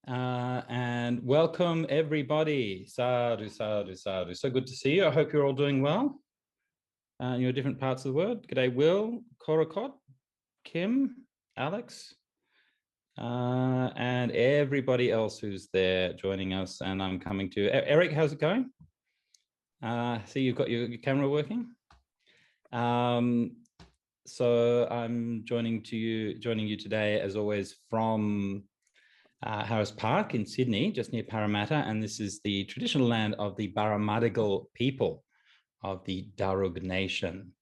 And welcome everybody. Sadhu, sadhu, sadhu. So good to see you. I hope you're all doing well in your different parts of the world. G'day, Will, Korakot, Kim, Alex, and everybody else who's there joining us. And I'm coming to Eric. How's it going? See, you've got your camera working. So I'm joining you today, as always, from Harris Park in Sydney, just near Parramatta, and this is the traditional land of the Barramadigal people of the Darug Nation,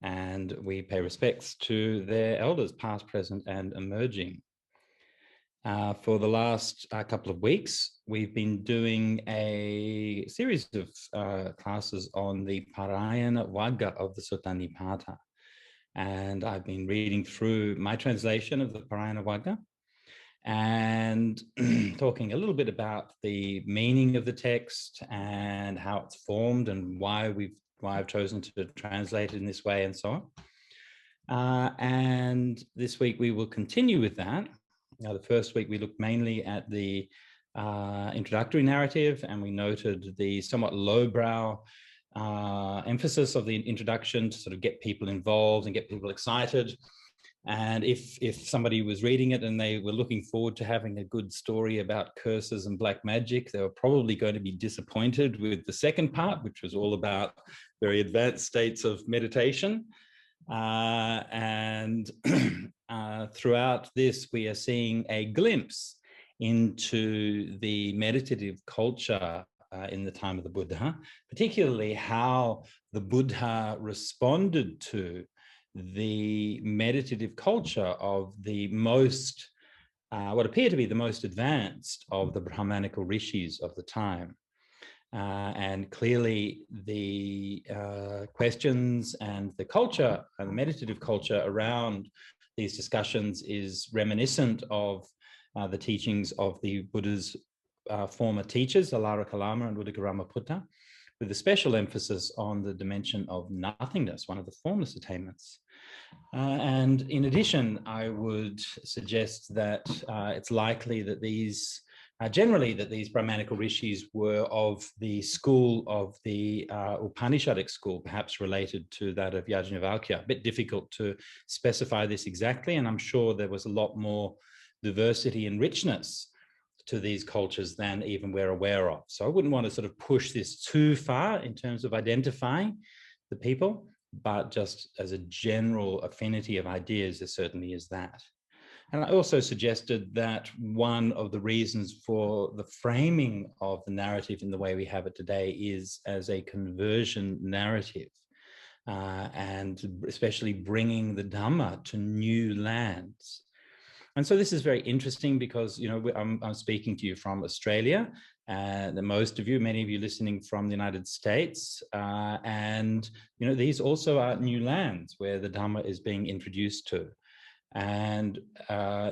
and we pay respects to their elders, past, present, and emerging. For the last couple of weeks, we've been doing a series of classes on the Pārāyanavagga of the Sutta Nipata, and I've been reading through my translation of the Pārāyanavagga and talking a little bit about the meaning of the text and how it's formed and why I've chosen to translate it in this way and so on. And this week we will continue with that. Now, the first week we looked mainly at the introductory narrative, and we noted the somewhat lowbrow emphasis of the introduction to sort of get people involved and get people excited. And if somebody was reading it and they were looking forward to having a good story about curses and black magic, they were probably going to be disappointed with the second part, which was all about very advanced states of meditation. And throughout this, we are seeing a glimpse into the meditative culture in the time of the Buddha, particularly how the Buddha responded to the meditative culture of the most, what appear to be the most advanced of the Brahmanical rishis of the time. And clearly the questions and the culture and the meditative culture around these discussions is reminiscent of the teachings of the Buddha's former teachers, Alara Kalama and Udagarama, with a special emphasis on the dimension of nothingness, one of the formless attainments. And in addition, I would suggest that it's likely that these, generally that these Brahmanical rishis were of the school of the Upanishadic school, perhaps related to that of Yajnavalkya. A bit difficult to specify this exactly, and I'm sure there was a lot more diversity and richness to these cultures than even we're aware of. So I wouldn't want to sort of push this too far in terms of identifying the people, but just as a general affinity of ideas, there certainly is that. And I also suggested that one of the reasons for the framing of the narrative in the way we have it today is as a conversion narrative, and especially bringing the Dhamma to new lands. And so this is very interesting because, you know, I'm speaking to you from Australia, and most of you, many of you listening from the United States. And, you know, these also are new lands where the Dhamma is being introduced to. And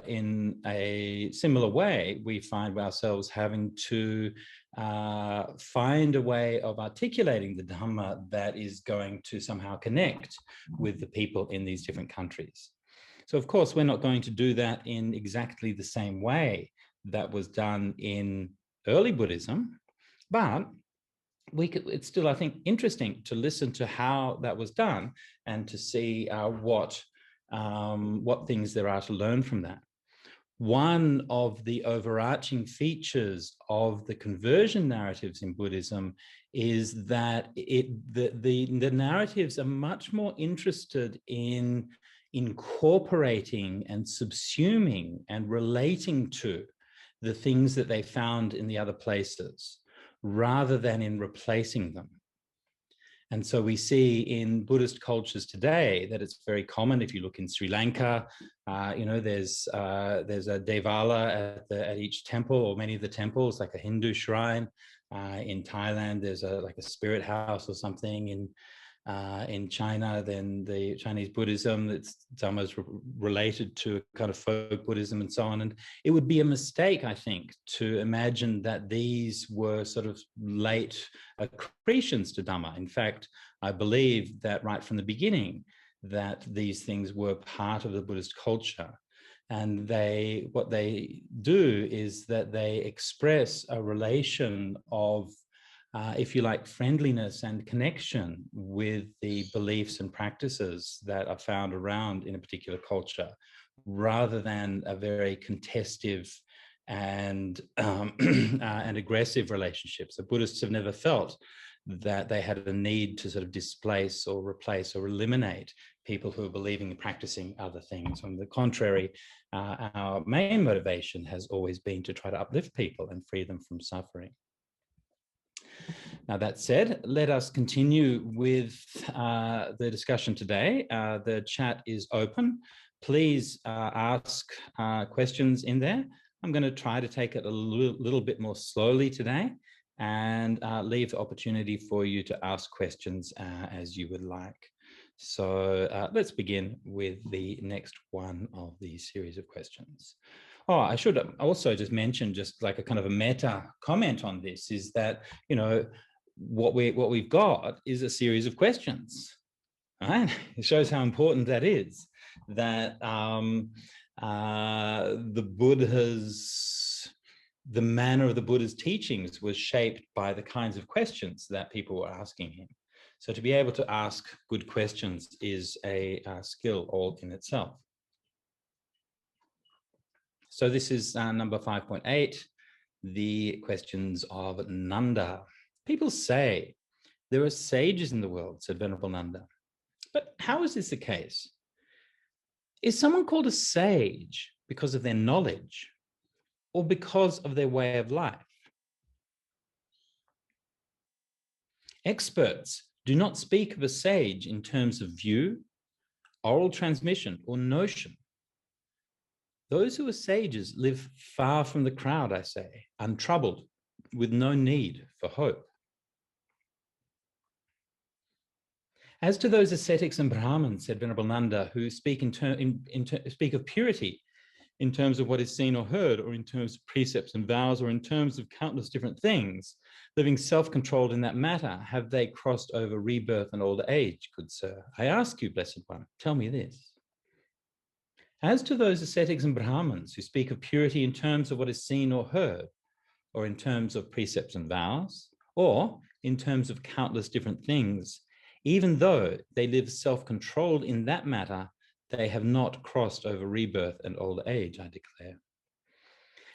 in a similar way, we find ourselves having to find a way of articulating the Dhamma that is going to somehow connect with the people in these different countries. So, of course, we're not going to do that in exactly the same way that was done in early Buddhism, but it's still, I think, interesting to listen to how that was done and to see what things there are to learn from that. One of the overarching features of the conversion narratives in Buddhism is that the narratives are much more interested in incorporating and subsuming and relating to the things that they found in the other places, rather than in replacing them. And so we see in Buddhist cultures today that it's very common. If you look in Sri Lanka, you know, there's a Devala at each temple, or many of the temples, like a Hindu shrine. In Thailand, there's like a spirit house or something. In China, then the Chinese Buddhism, that's almost related to kind of folk Buddhism and so on. And it would be a mistake, I think, to imagine that these were sort of late accretions to Dhamma. In fact, I believe that right from the beginning, that these things were part of the Buddhist culture. And what they do is that they express a relation of, if you like, friendliness and connection with the beliefs and practices that are found around in a particular culture, rather than a very contestive and and aggressive relationship. So Buddhists have never felt that they had a need to sort of displace or replace or eliminate people who are believing and practicing other things. On the contrary, our main motivation has always been to try to uplift people and free them from suffering. Now, that said, let us continue with the discussion today. The chat is open. Please ask questions in there. I'm going to try to take it a little bit more slowly today and leave the opportunity for you to ask questions as you would like. So let's begin with the next one of the series of questions. Oh, I should also just mention, just like a kind of a meta comment on this, is that, you know, what we've got is a series of questions, right? It shows how important that is, that the manner of the Buddha's teachings was shaped by the kinds of questions that people were asking him. So to be able to ask good questions is a skill all in itself. So this is number 5.8, the questions of Nanda. People say there are sages in the world, said Venerable Nanda. But how is this the case? Is someone called a sage because of their knowledge or because of their way of life? Experts do not speak of a sage in terms of view, oral transmission, or notion. Those who are sages live far from the crowd, I say, untroubled, with no need for hope. As to those ascetics and Brahmins, said Venerable Nanda, who speak speak of purity in terms of what is seen or heard, or in terms of precepts and vows, or in terms of countless different things, living self-controlled in that matter, have they crossed over rebirth and old age, good sir? I ask you, Blessed One, tell me this. As to those ascetics and Brahmins who speak of purity in terms of what is seen or heard, or in terms of precepts and vows, or in terms of countless different things, even though they live self-controlled in that matter, they have not crossed over rebirth and old age, I declare.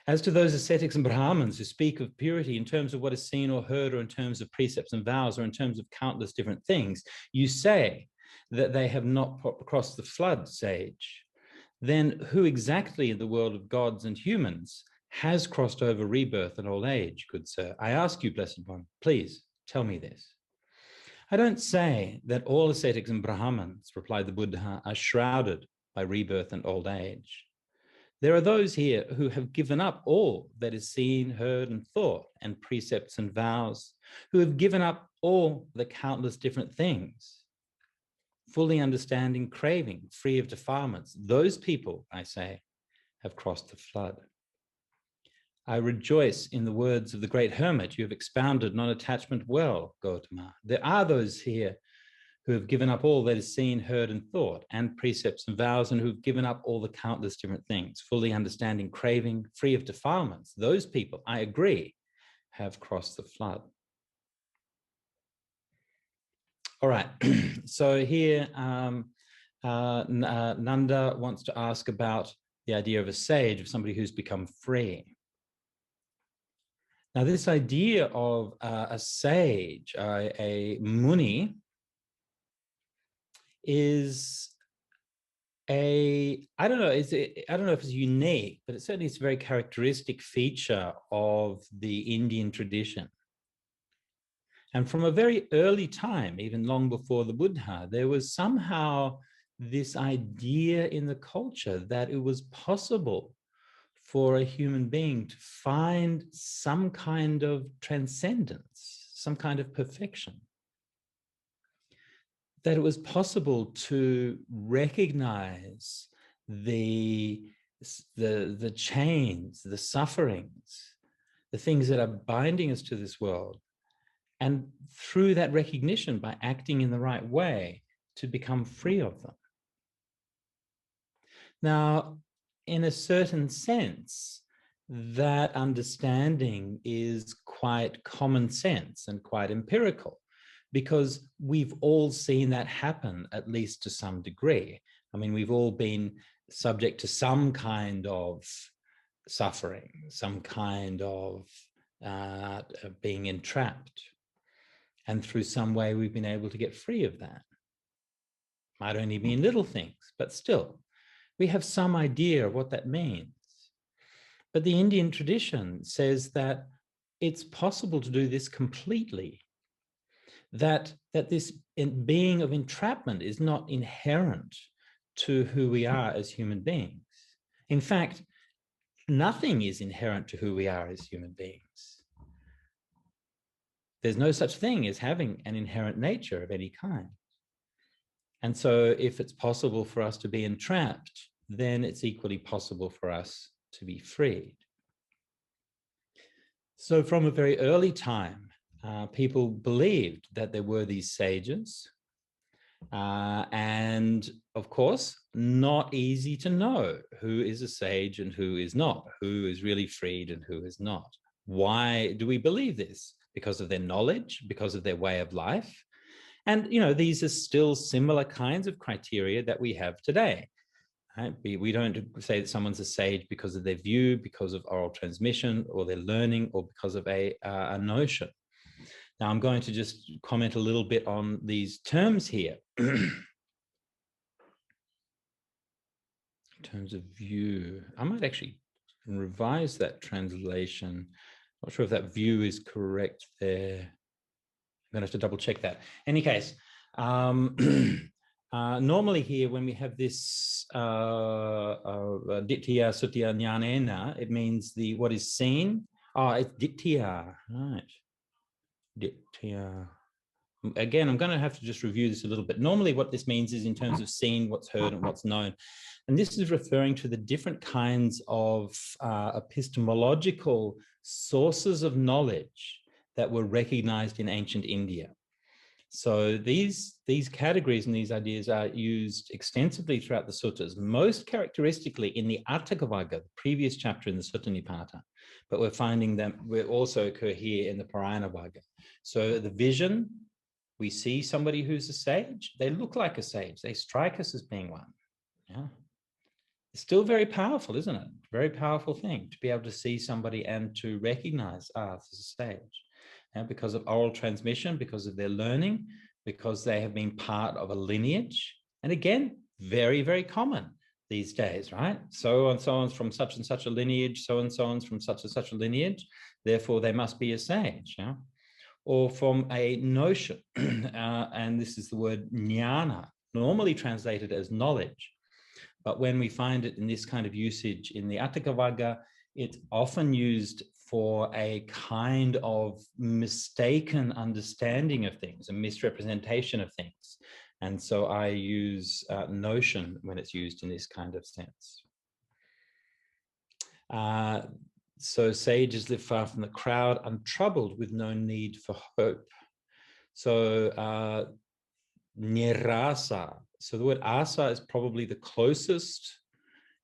As to those ascetics and Brahmins who speak of purity in terms of what is seen or heard, or in terms of precepts and vows, or in terms of countless different things, you say that they have not crossed the flood, sage. Then who exactly in the world of gods and humans has crossed over rebirth and old age, good sir? I ask you, Blessed One, please tell me this. I don't say that all ascetics and Brahmins, replied the Buddha, are shrouded by rebirth and old age. There are those here who have given up all that is seen, heard, and thought, and precepts and vows, who have given up all the countless different things, fully understanding craving, free of defilements. Those people, I say, have crossed the flood. I rejoice in the words of the great hermit. You have expounded non-attachment well, Gautama. There are those here who have given up all that is seen, heard, and thought, and precepts and vows, and who've given up all the countless different things, fully understanding craving, free of defilements. Those people, I agree, have crossed the flood. All right, so here Nanda wants to ask about the idea of a sage, of somebody who's become free. Now, this idea of a sage, a muni, is I don't know if it's unique, but certainly it's a very characteristic feature of the Indian tradition. And from a very early time, even long before the Buddha, there was somehow this idea in the culture that it was possible for a human being to find some kind of transcendence, some kind of perfection. That it was possible to recognize the chains, the sufferings, the things that are binding us to this world, and through that recognition, by acting in the right way, to become free of them. Now, in a certain sense, that understanding is quite common sense and quite empirical, because we've all seen that happen, at least to some degree. I mean, we've all been subject to some kind of suffering, some kind of being entrapped. And through some way, we've been able to get free of that. Might only mean little things, but still, we have some idea of what that means. But the Indian tradition says that it's possible to do this completely, that this being of entrapment is not inherent to who we are as human beings. In fact, nothing is inherent to who we are as human beings. There's no such thing as having an inherent nature of any kind. And so if it's possible for us to be entrapped, then it's equally possible for us to be freed. So from a very early time, people believed that there were these sages. And of course, not easy to know who is a sage and who is not, who is really freed and who is not. Why do we believe this? Because of their knowledge, because of their way of life. And, you know, these are still similar kinds of criteria that we have today. Right? We don't say that someone's a sage because of their view, because of oral transmission, or their learning, or because of a notion. Now, I'm going to just comment a little bit on these terms here. In terms of view, I might actually revise that translation. Not sure if that view is correct there. I'm going to have to double check that. In any case, normally here, when we have this ditthya sutya jnanena, it means what is seen. Oh, it's ditthya, right. Ditthya. Again, I'm going to have to just review this a little bit. Normally what this means is in terms of seen, what's heard, and what's known. And this is referring to the different kinds of epistemological sources of knowledge that were recognized in ancient India. So these categories and these ideas are used extensively throughout the suttas, most characteristically in the Atthakavagga, the previous chapter in the Sutta Nipata. But we're finding them will also occur here in the Pārāyanavagga. So the vision, we see somebody who's a sage, they look like a sage, they strike us as being one. Yeah. It's still very powerful, isn't it? Very powerful thing to be able to see somebody and to recognize, this is a sage. Because of oral transmission, because of their learning, because they have been part of a lineage. And again, very, very common these days, right? So and so on's from such and such a lineage, so and so on's from such and such a lineage, therefore they must be a sage. Yeah? Or from a notion, and this is the word jnana, normally translated as knowledge. But when we find it in this kind of usage in the Atthakavagga, it's often used for a kind of mistaken understanding of things, a misrepresentation of things. And so I use notion when it's used in this kind of sense. So sages live far from the crowd, untroubled with no need for hope. So nirasa. So the word asa is probably the closest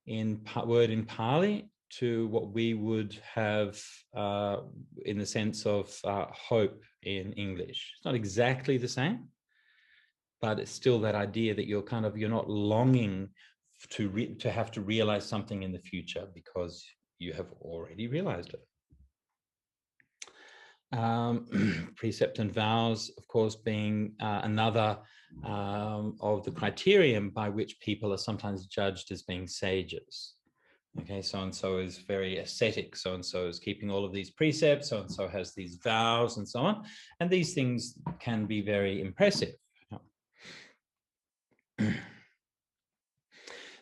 word in Pali to what we would have in the sense of hope in English. It's not exactly the same, but it's still that idea that you're not longing to have to realize something in the future because you have already realized it. Precept and vows, of course, being another of the criterion by which people are sometimes judged as being sages. Okay, so-and-so is very ascetic, so-and-so is keeping all of these precepts, so-and-so has these vows and so on. And these things can be very impressive.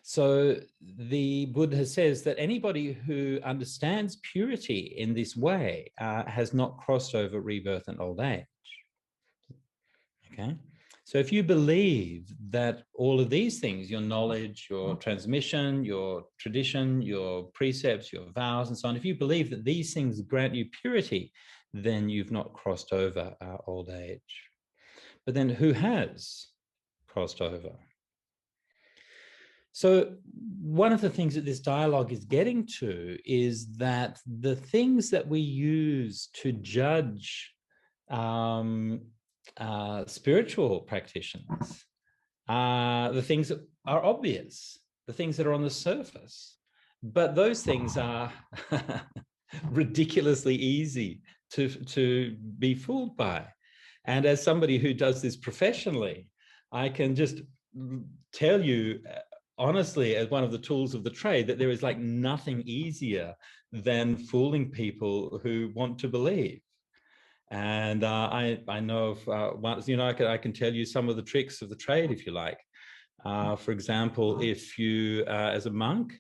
So the Buddha says that anybody who understands purity in this way has not crossed over rebirth and old age. Okay. So if you believe that all of these things, your knowledge, your transmission, your tradition, your precepts, your vows, and so on, if you believe that these things grant you purity, then you've not crossed over old age. But then who has crossed over? So one of the things that this dialogue is getting to is that the things that we use to judge spiritual practitioners are the things that are obvious, the things that are on the surface. But those things are ridiculously easy to be fooled by. And as somebody who does this professionally, I can just tell you honestly, as one of the tools of the trade, that there is like nothing easier than fooling people who want to believe. And I know of once, you know, I can tell you some of the tricks of the trade, if you like. For example, if you, as a monk,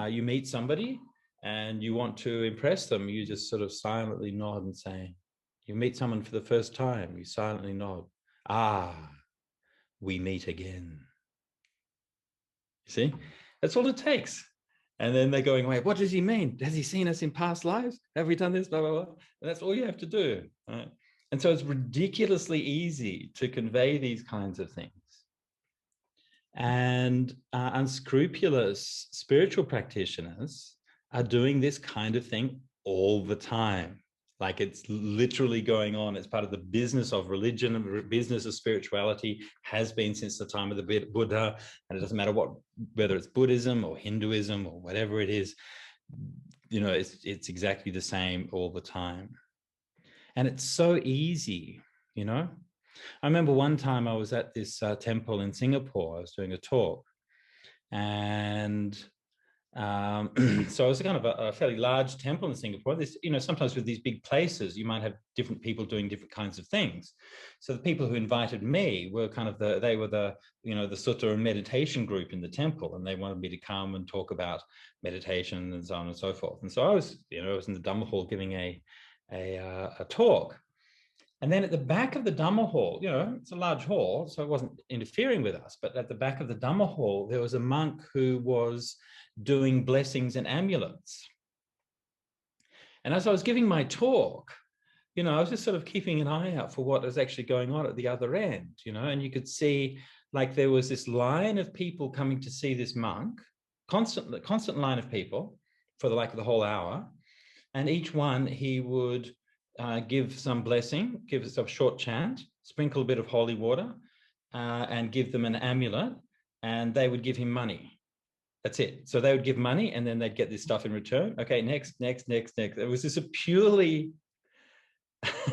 you meet somebody and you want to impress them, you just sort of silently nod and say, you meet someone for the first time, you silently nod. Ah, we meet again. You see, that's all it takes. And then they're going, wait, what does he mean? Has he seen us in past lives? Have we done this? Blah, blah, blah. And that's all you have to do. Right? And so it's ridiculously easy to convey these kinds of things. And unscrupulous spiritual practitioners are doing this kind of thing all the time. Like it's literally going on. It's part of the business of religion, and business of spirituality has been since the time of the Buddha. And it doesn't matter whether it's Buddhism or Hinduism or whatever it is, you know, it's exactly the same all the time. And it's so easy, you know. I remember one time I was at this temple in Singapore. I was doing a talk, and so it was kind of a fairly large temple in Singapore. This, you know, sometimes with these big places, you might have different people doing different kinds of things. So the people who invited me were kind of they were the, you know, the sutta and meditation group in the temple, and they wanted me to come and talk about meditation and so on and so forth. And so I was, you know, I was in the Dhamma hall giving a talk. And then at the back of the Dhamma hall, you know, it's a large hall, so it wasn't interfering with us, but at the back of the Dhamma hall, there was a monk who was doing blessings and amulets. And as I was giving my talk, you know, I was just sort of keeping an eye out for what was actually going on at the other end, you know, and you could see like there was this line of people coming to see this monk, constant line of people for the whole hour. And each one he would give some blessing, give us a short chant, sprinkle a bit of holy water, and give them an amulet, and they would give him money. That's it. So they would give money, and then they'd get this stuff in return. Okay, next. It was just a purely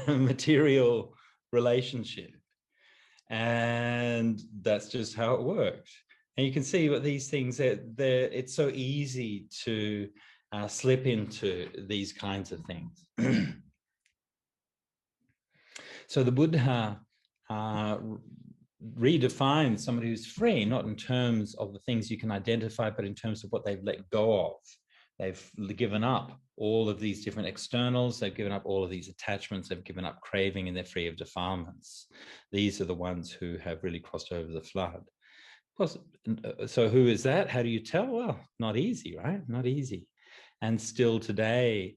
material relationship, and that's just how it worked. And you can see what these things, it's so easy to slip into these kinds of things. So the Buddha redefines somebody who's free, not in terms of the things you can identify, but in terms of what they've let go of. They've given up all of these different externals. They've given up all of these attachments. They've given up craving, and they're free of defilements. These are the ones who have really crossed over the flood. Of course, so who is that? How do you tell? Well, not easy, right? Not easy. And still today,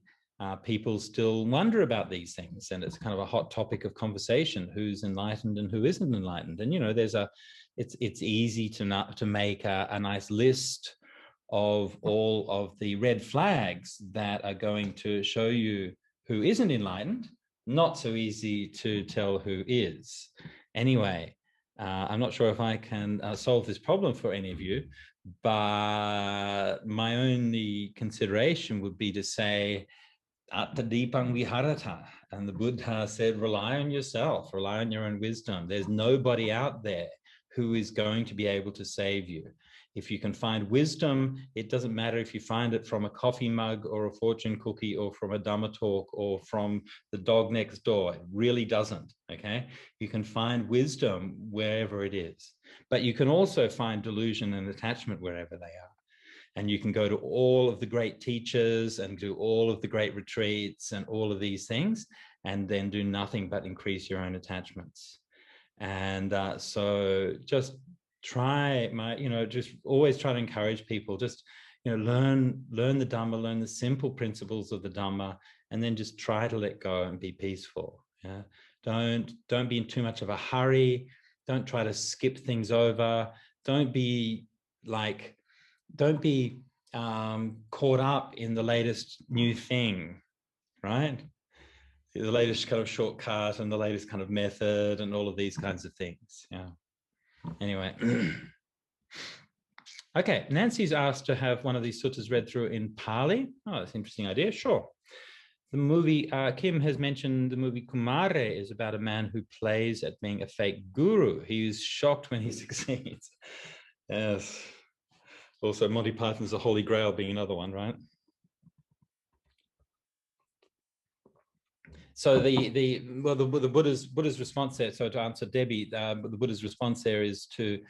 people still wonder about these things, and it's kind of a hot topic of conversation: who's enlightened and who isn't enlightened. And you know, it's easy to make a nice list of all of the red flags that are going to show you who isn't enlightened. Not so easy to tell who is. Anyway, I'm not sure if I can solve this problem for any of you, but my only consideration would be to say, Atta Dipang Viharata. And the Buddha said, rely on yourself, rely on your own wisdom. There's nobody out there who is going to be able to save you. If you can find wisdom, it doesn't matter if you find it from a coffee mug or a fortune cookie or from a Dhamma talk or from the dog next door. It really doesn't, okay? You can find wisdom wherever it is. But you can also find delusion and attachment wherever they are. And you can go to all of the great teachers and do all of the great retreats and all of these things, and then do nothing but increase your own attachments. And so just just always try to encourage people, just, you know, learn the Dhamma, learn the simple principles of the Dhamma, and then just try to let go and be peaceful. Yeah, don't be in too much of a hurry. Don't try to skip things over. Don't be like don't be caught up in the latest new thing, right? The latest kind of shortcut and the latest kind of method and all of these kinds of things. Yeah. Anyway. Okay, Nancy's asked to have one of these suttas read through in Pali. Oh, that's an interesting idea. Sure. The movie, Kim has mentioned the movie Kumare is about a man who plays at being a fake guru. He's shocked when he succeeds. Yes. Also, Monty Python's The Holy Grail being another one, right? So the Buddha's response there. So to answer Debbie, the Buddha's response there is to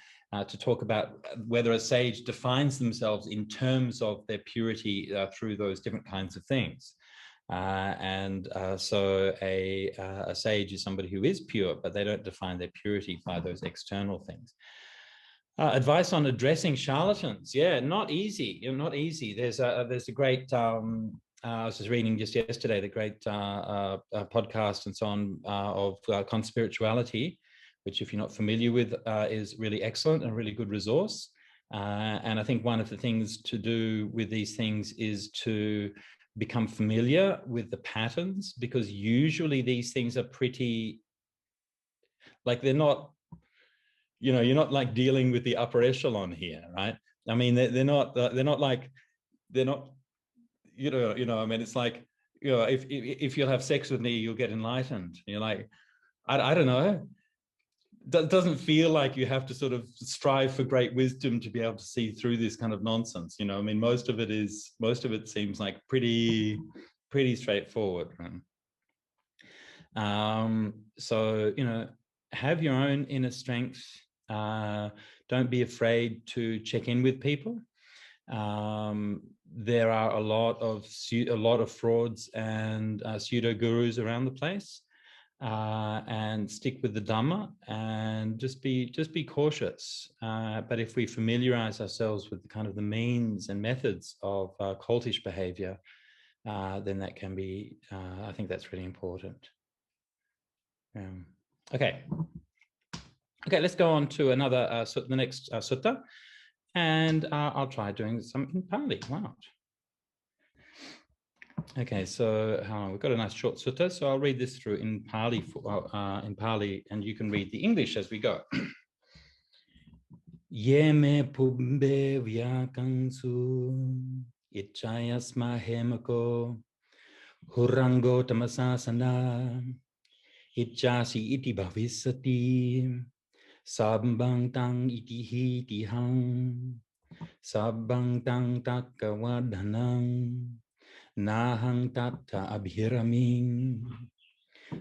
talk about whether a sage defines themselves in terms of their purity through those different kinds of things. So a sage is somebody who is pure, but they don't define their purity by those external things. Advice on addressing charlatans. Yeah, not easy. Not easy. There's a great. I was just reading just yesterday the great podcast and so on of conspirituality, which, if you're not familiar with, is really excellent and a really good resource. And I think one of the things to do with these things is to become familiar with the patterns, because usually these things are pretty, like, they're not, you're not like dealing with the upper echelon here, right? I mean, they're not, I mean, it's like, if you'll have sex with me, you'll get enlightened. You're like, I don't know. Doesn't feel like you have to sort of strive for great wisdom to be able to see through this kind of nonsense. I mean, most of it seems like pretty straightforward. Right? So, have your own inner strength. Don't be afraid to check in with people. There are a lot of frauds and pseudo gurus around the place. And stick with the Dhamma and just be cautious. But if we familiarize ourselves with the kind of the means and methods of cultish behavior, then that can be, I think that's really important. Okay, let's go on to another, the next sutta. And I'll try doing some in Pali. Why not? Okay, so we've got a nice short sutta, so I'll read this through in Pali, and you can read the English as we go. Yeme pumbe vyakangsu ichayasma hemako hurango tamasasana ichasi iti bhavisati sabbang tang iti hiti hang sabbang tang takkawadhanang Nahang tatta abhiraming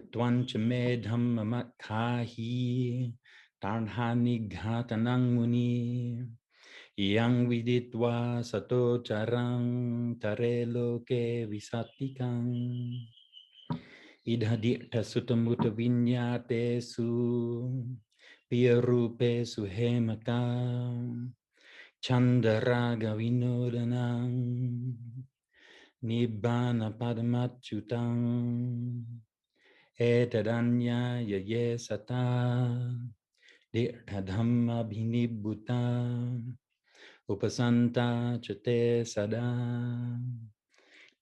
Dwancha me dhamma matkahi Tarnhani ghatanang muni Yang viditva sato charang Tare loke visatikang Idhadikta sutamuta vinyate su Piyarupe suhemakam Chandaraga vinodanang Nibbana padamachyutang etadanya yaye sata dirtadhamma bhinibbuta upasanta chate sada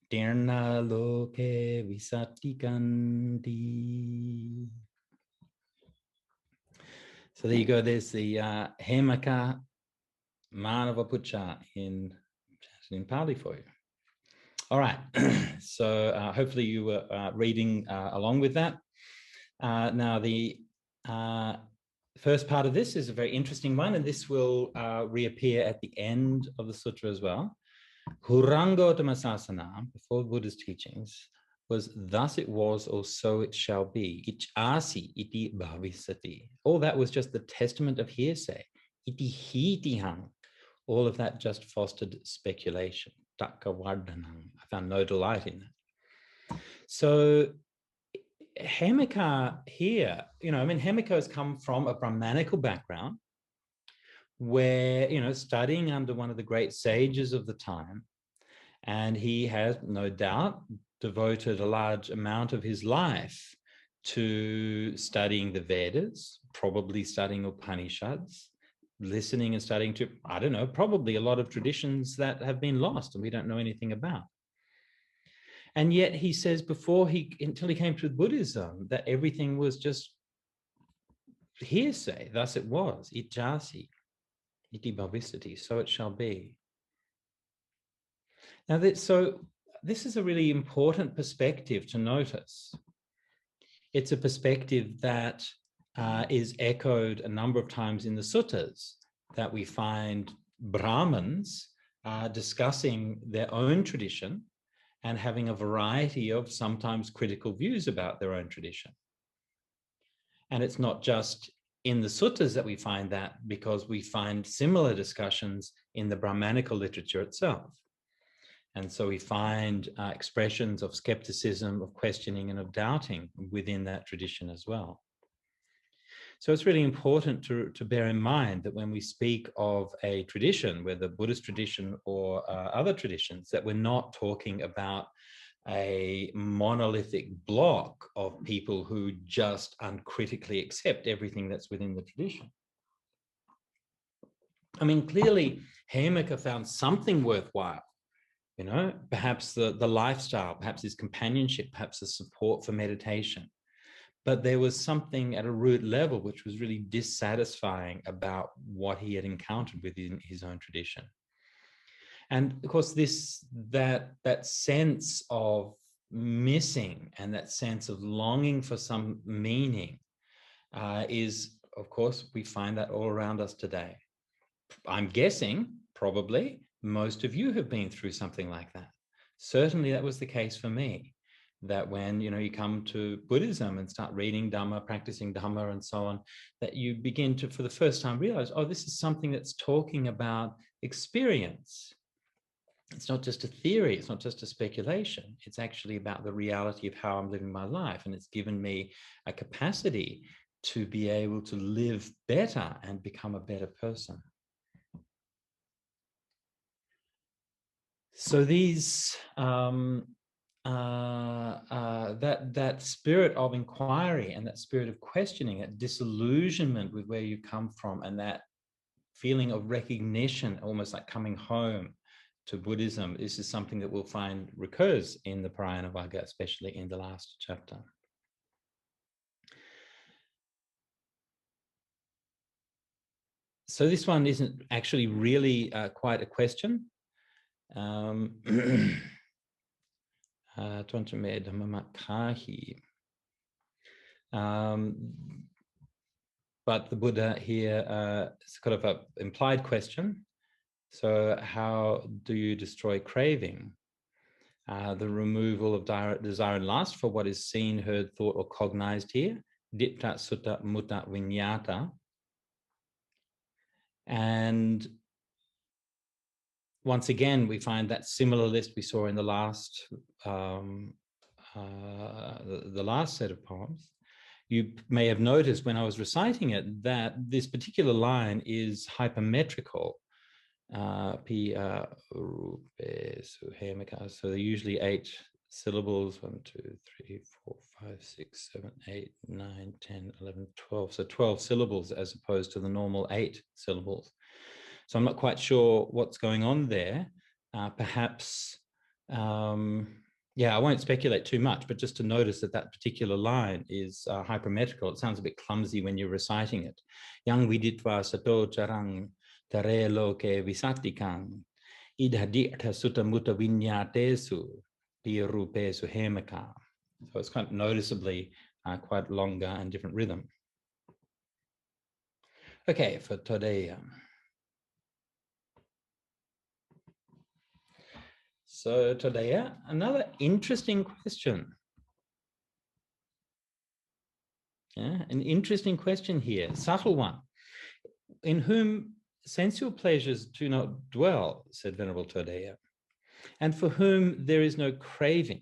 tirna loke visatikanti. So there you go. There's the Hemaka Manavapucha in Pali for you. All right, so hopefully you were reading along with that. Now, the first part of this is a very interesting one, and this will reappear at the end of the sutra as well. Hurango Dhammasasana, before Buddha's teachings, was thus it was or so it shall be. Ichasi iti bhavisati. All that was just the testament of hearsay. Iti hitihang. All of that just fostered speculation. I found no delight in that. So Hemika here, Hemika has come from a Brahmanical background where, studying under one of the great sages of the time, and he has no doubt devoted a large amount of his life to studying the Vedas, probably studying Upanishads, listening and studying to, I don't know, probably a lot of traditions that have been lost and we don't know anything about. And yet he says until he came to Buddhism, that everything was just hearsay. Thus it was. Ijjasi, iti bhavisati, so it shall be. Now, this is a really important perspective to notice. It's a perspective that is echoed a number of times in the suttas, that we find Brahmins discussing their own tradition and having a variety of sometimes critical views about their own tradition. And it's not just in the suttas that we find that, because we find similar discussions in the Brahmanical literature itself. And so we find expressions of skepticism, of questioning, and of doubting within that tradition as well. So it's really important to bear in mind that when we speak of a tradition, whether Buddhist tradition or other traditions, that we're not talking about a monolithic block of people who just uncritically accept everything that's within the tradition. I mean, clearly, Hemaka found something worthwhile, you know, perhaps the lifestyle, perhaps his companionship, perhaps the support for meditation. But there was something at a root level which was really dissatisfying about what he had encountered within his own tradition. And of course, that sense of missing and that sense of longing for some meaning is, of course, we find that all around us today. I'm guessing, probably, most of you have been through something like that. Certainly that was the case for me, that when, you know, you come to Buddhism and start reading Dhamma, practicing Dhamma and so on, that you begin to, for the first time, realize, oh, this is something that's talking about experience. It's not just a theory, it's not just a speculation. It's actually about the reality of how I'm living my life. And it's given me a capacity to be able to live better and become a better person. So these that spirit of inquiry and that spirit of questioning, that disillusionment with where you come from, and that feeling of recognition, almost like coming home to Buddhism, this is something that we'll find recurs in the Pārāyanavagga, especially in the last chapter. So this one isn't actually really quite a question. But the Buddha here is kind of an implied question. So how do you destroy craving? The removal of desire and lust for what is seen, heard, thought, or cognized here. Ditta, sutta, mutta, vinyata. And once again, we find that similar list we saw in the last set of poems. You may have noticed when I was reciting it that this particular line is hypermetrical. So they're usually 8 syllables, 1, 2, 3, 4, 5, 6, 7, 8, 9, 10, 11, 12. So 12 syllables as opposed to the normal 8 syllables. So I'm not quite sure what's going on there. Perhaps, I won't speculate too much, but just to notice that particular line is hypermetrical. It sounds a bit clumsy when you're reciting it. Yang viditva sato charang tare loke visatikang idhadikta sutta mutta vinyatesu pirupesu hemaka. So it's kind of noticeably quite longer and different rhythm. Okay, for today. So today, another interesting question. Yeah, an interesting question here, subtle one. In whom sensual pleasures do not dwell, said Venerable Todeya, and for whom there is no craving,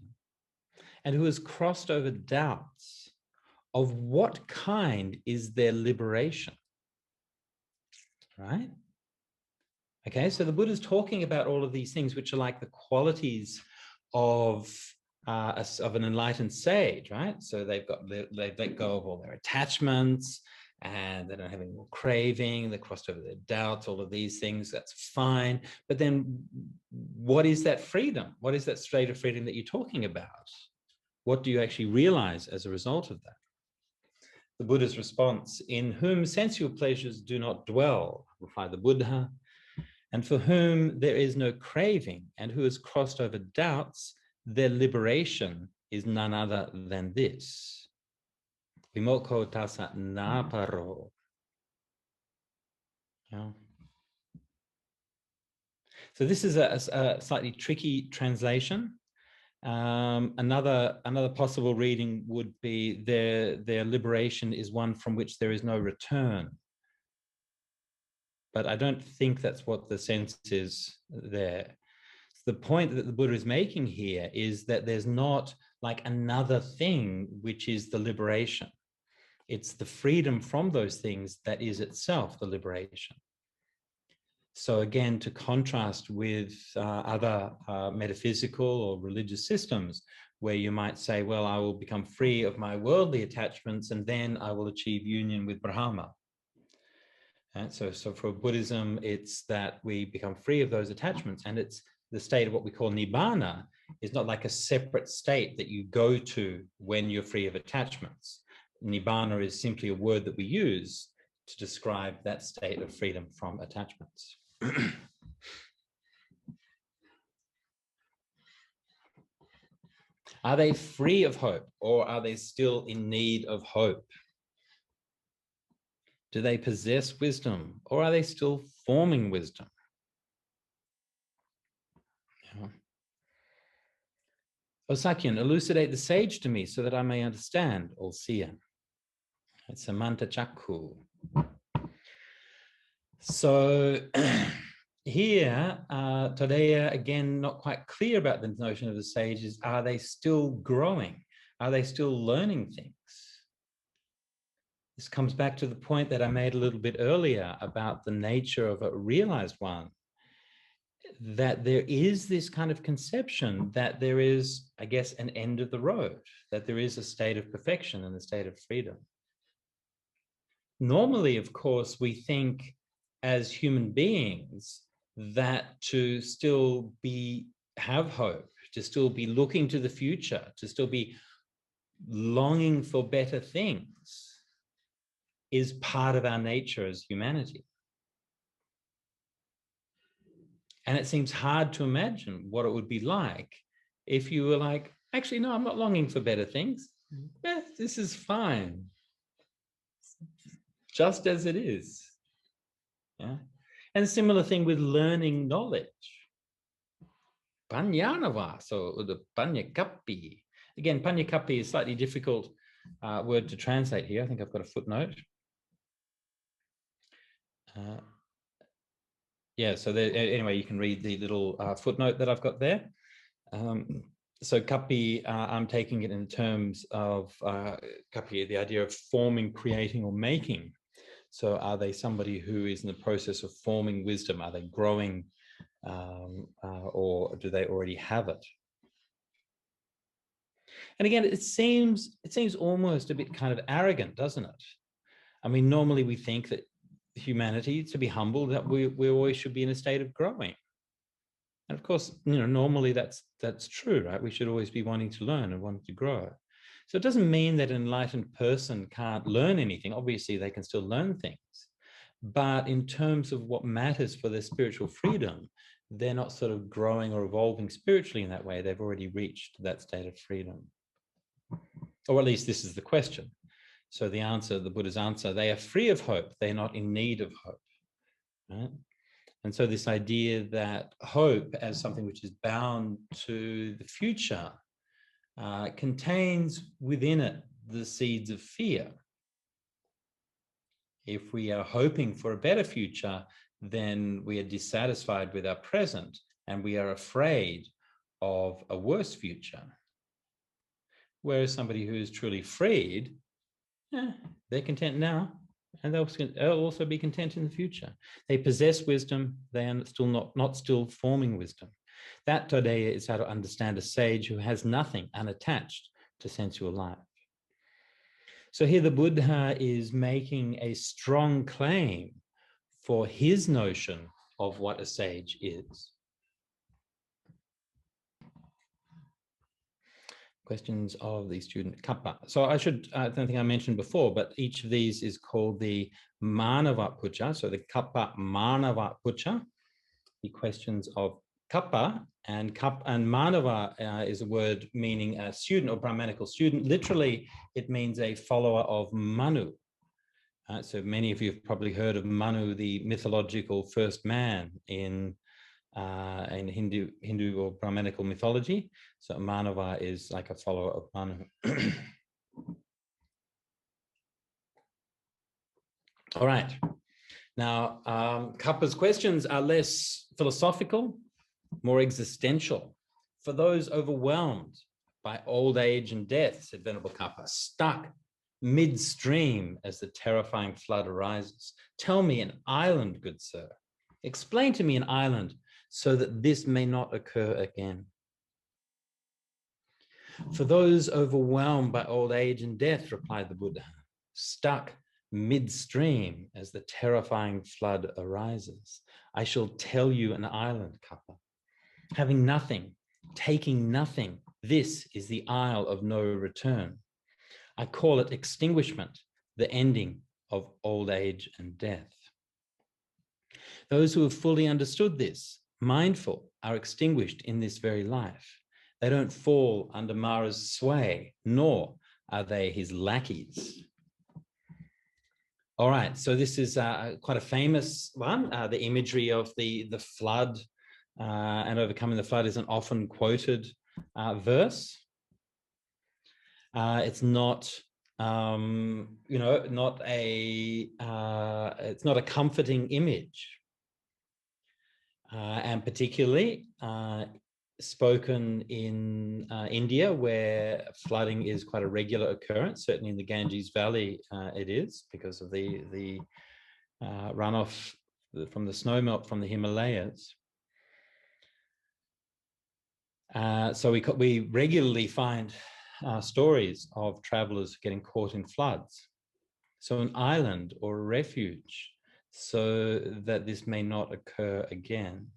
and who has crossed over doubts, of what kind is their liberation? Right? Okay, so the Buddha is talking about all of these things, which are like the qualities of an enlightened sage, right? So they've let go of all their attachments, and they don't have any more craving, they crossed over their doubts, all of these things, that's fine. But then what is that freedom? What is that state of freedom that you're talking about? What do you actually realize as a result of that? The Buddha's response, in whom sensual pleasures do not dwell, replied the Buddha, and for whom there is no craving, and who has crossed over doubts, their liberation is none other than this. Vimokho tassa naparo. Yeah. So this is a slightly tricky translation. Another possible reading would be their liberation is one from which there is no return. But I don't think that's what the sense is there. The point that the Buddha is making here is that there's not like another thing which is the liberation. It's the freedom from those things that is itself the liberation. So again, to contrast with other metaphysical or religious systems, where you might say, well, I will become free of my worldly attachments and then I will achieve union with Brahma. And so for Buddhism, it's that we become free of those attachments, and it's the state of what we call nibbana is not like a separate state that you go to when you're free of attachments. Nibbana is simply a word that we use to describe that state of freedom from attachments. Are they free of hope, or are they still in need of hope? Do they possess wisdom, or are they still forming wisdom? Yeah. O Sakyan, elucidate the sage to me so that I may understand, all seer. It's Samanta Chakku. So here, Tadeya, again, not quite clear about the notion of the sages. Are they still growing? Are they still learning things? This comes back to the point that I made a little bit earlier about the nature of a realized one, that there is this kind of conception that there is, I guess, an end of the road, that there is a state of perfection and a state of freedom. Normally, of course, we think as human beings that to still have hope, to still be looking to the future, to still be longing for better things is part of our nature as humanity. And it seems hard to imagine what it would be like if you were like, actually, no, I'm not longing for better things. Yeah, this is fine. Just as it is. Yeah. And similar thing with learning knowledge. Pārāyanavagga, so the Pārāyanavagga. Again, Pārāyanavagga is slightly difficult word to translate here. I think I've got a footnote. Yeah, so there, anyway, you can read the little footnote that I've got there. So Kappa, I'm taking it in terms of Kappa, the idea of forming, creating, or making. So are they somebody who is in the process of forming wisdom? Are they growing, or do they already have it? And again, it seems almost a bit kind of arrogant, doesn't it? I mean, normally we think that humanity, to be humble, that we always should be in a state of growing. And of course, normally that's true, right? We should always be wanting to learn and wanting to grow. So it doesn't mean that an enlightened person can't learn anything. Obviously, they can still learn things. But in terms of what matters for their spiritual freedom, they're not sort of growing or evolving spiritually in that way. They've already reached that state of freedom. Or at least this is the question. So the answer, the Buddha's answer, they are free of hope. They're not in need of hope. Right? And so this idea that hope as something which is bound to the future contains within it the seeds of fear. If we are hoping for a better future, then we are dissatisfied with our present and we are afraid of a worse future. Whereas somebody who is truly freed, they're content now, and they'll also be content in the future. They possess wisdom, they are still not still forming wisdom. That, Tadeya, is how to understand a sage who has nothing unattached to sensual life. So here the Buddha is making a strong claim for his notion of what a sage is. Questions of the student Kappa. So I don't think I mentioned before, but each of these is called the Manava Puja. So the Kappa Manava Puja, the questions of Kappa, and Manava is a word meaning a student or Brahmanical student. Literally, it means a follower of Manu. So many of you have probably heard of Manu, the mythological first man in Hindu or Brahmanical mythology. So Manava is like a follower of Manu. All right. Now, Kappa's questions are less philosophical, more existential. For those overwhelmed by old age and death, said Venerable Kappa, stuck midstream as the terrifying flood arises. Tell me an island, good sir. Explain to me an island so that this may not occur again. For those overwhelmed by old age and death, replied the Buddha, stuck midstream as the terrifying flood arises, I shall tell you an island, Kappa. Having nothing, taking nothing, this is the isle of no return. I call it extinguishment, the ending of old age and death. Those who have fully understood this, mindful, are extinguished in this very life. They don't fall under Mara's sway, nor are they his lackeys. All right, so this is quite a famous one. The imagery of the flood and overcoming the flood is an often quoted verse. It's not, not a it's not a comforting image, and particularly spoken in India, where flooding is quite a regular occurrence. Certainly in the Ganges Valley, it is because of the runoff from the snowmelt from the Himalayas. So we regularly find stories of travelers getting caught in floods. So an island or a refuge, so that this may not occur again.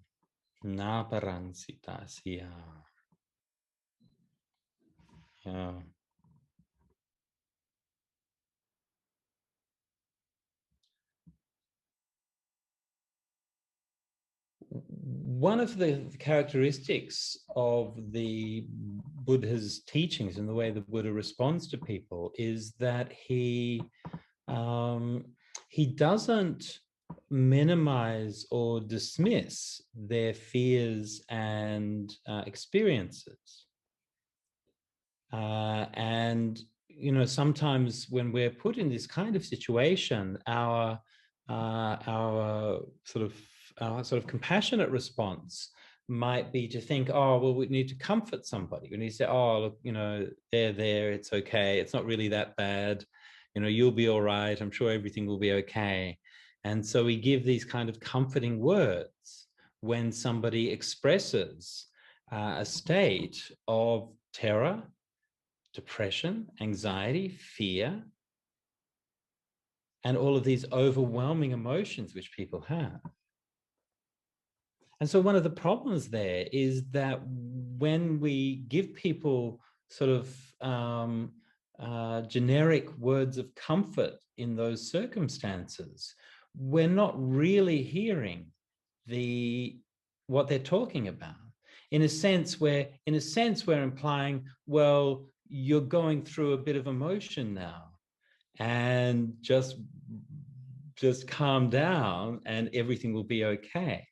Naparansita. Yeah. One of the characteristics of the Buddha's teachings and the way the Buddha responds to people is that he doesn't minimize or dismiss their fears and experiences. And sometimes when we're put in this kind of situation, our sort of compassionate response might be to think, oh, well, we need to comfort somebody. We need to say, oh, look, they're there, it's okay, it's not really that bad, you'll be all right, I'm sure everything will be okay. And so we give these kind of comforting words when somebody expresses a state of terror, depression, anxiety, fear, and all of these overwhelming emotions which people have. And so one of the problems there is that when we give people sort of generic words of comfort in those circumstances, we're not really hearing what they're talking about. In a sense, we're implying, well, you're going through a bit of emotion now, and just calm down and everything will be okay.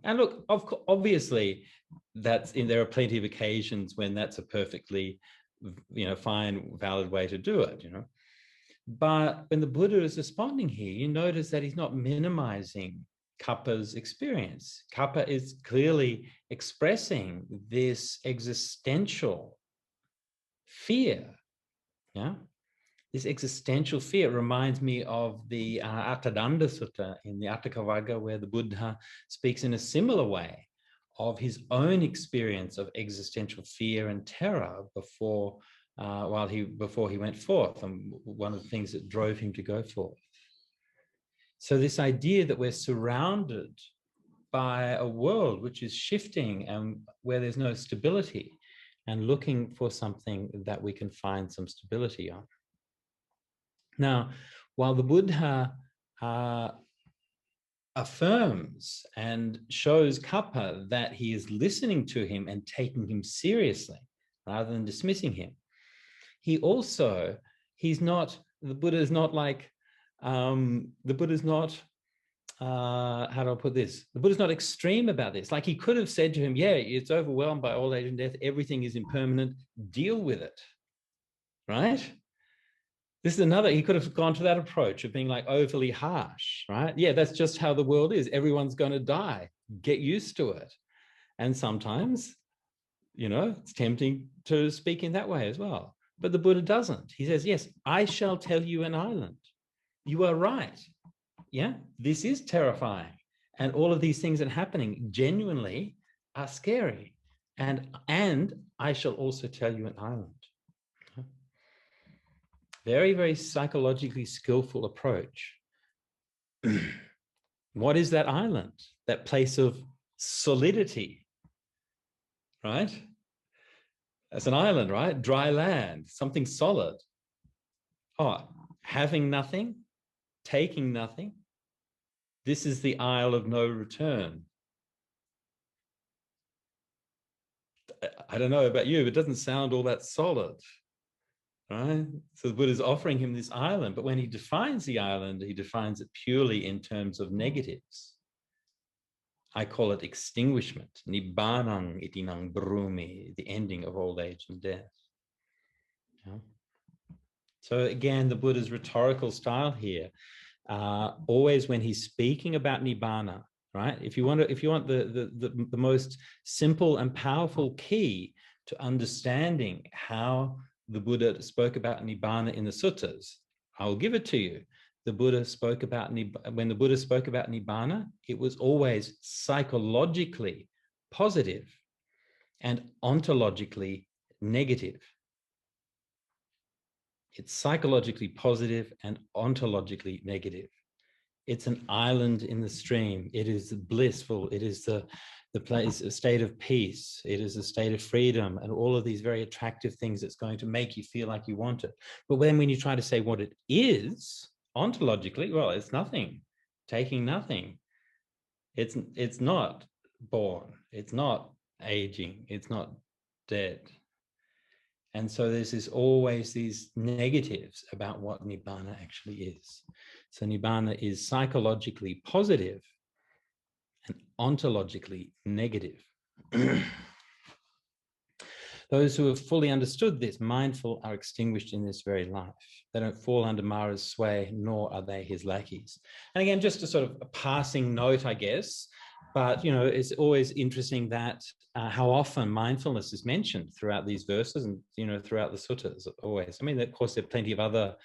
And look, obviously, there are plenty of occasions when that's a perfectly, fine, valid way to do it, But when the Buddha is responding here, you notice that he's not minimizing Kappa's experience. Kappa is clearly expressing this existential fear. Yeah, this existential fear reminds me of the Attadanda Sutta in the Atthakavagga, where the Buddha speaks in a similar way of his own experience of existential fear and terror before before he went forth, and one of the things that drove him to go forth. So this idea that we're surrounded by a world which is shifting and where there's no stability, and looking for something that we can find some stability on. Now, while the Buddha affirms and shows Kappa that he is listening to him and taking him seriously rather than dismissing him, the Buddha is not like, the Buddha is not, how do I put this? The Buddha's not extreme about this. Like, he could have said to him, yeah, it's overwhelmed by old age and death. Everything is impermanent. Deal with it, right? This is another, he could have gone to that approach of being like overly harsh, right? Yeah, that's just how the world is. Everyone's going to die. Get used to it. And sometimes, it's tempting to speak in that way as well. But the Buddha doesn't. He says, yes, I shall tell you an island. You are right. Yeah, this is terrifying. And all of these things that are happening genuinely are scary. And I shall also tell you an island. Very, very psychologically skillful approach. What is that island? That place of solidity, right? That's an island, right? Dry land, something solid. Oh, having nothing, taking nothing. This is the Isle of no return. I don't know about you, but it doesn't sound all that solid. Right? So the Buddha is offering him this island, but when he defines the island, he defines it purely in terms of negatives. I call it extinguishment, nibbanang itinang brumi, the ending of old age and death. Yeah. So again, the Buddha's rhetorical style here, always when he's speaking about nibbana, right? If you want the most simple and powerful key to understanding how the Buddha spoke about nibbana in the suttas, I will give it to you. The Buddha spoke about when the Buddha spoke about nibbana, it was always psychologically positive and ontologically negative. It's psychologically positive and ontologically negative. It's an island in the stream. It is blissful. It is the place, a state of peace. It is a state of freedom, and all of these very attractive things that's going to make you feel like you want it. But when you try to say what it is ontologically, well, it's nothing, taking nothing. It's not born. It's not aging. It's not dead. And so there's always these negatives about what nibbana actually is. So nibbana is psychologically positive and ontologically negative. Those who have fully understood this, mindful, are extinguished in this very life. They don't fall under Mara's sway, nor are they his lackeys. And again, just a sort of a passing note, I guess, but it's always interesting that how often mindfulness is mentioned throughout these verses and throughout the suttas. Always. I mean, of course, there are plenty of other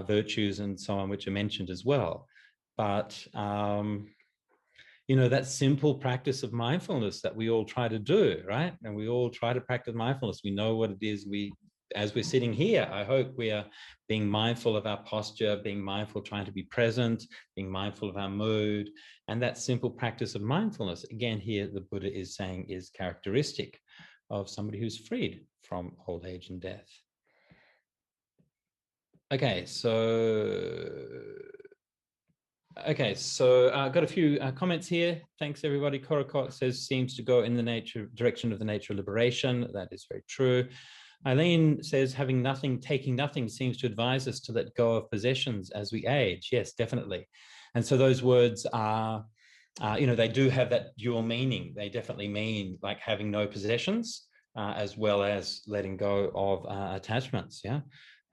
virtues and so on which are mentioned as well, but that simple practice of mindfulness that we all try to do, right? And we all try to practice mindfulness. We know what it is. As we're sitting here, I hope we are being mindful of our posture, being mindful, trying to be present, being mindful of our mood. And that simple practice of mindfulness, again, here the Buddha is saying is characteristic of somebody who's freed from old age and death. Okay, so I've got a few comments here. Thanks, everybody. Korokot says, seems to go in the direction of the nature of liberation. That is very true. Eileen says, having nothing, taking nothing seems to advise us to let go of possessions as we age. Yes, definitely. And so those words are, they do have that dual meaning. They definitely mean like having no possessions, as well as letting go of attachments. Yeah.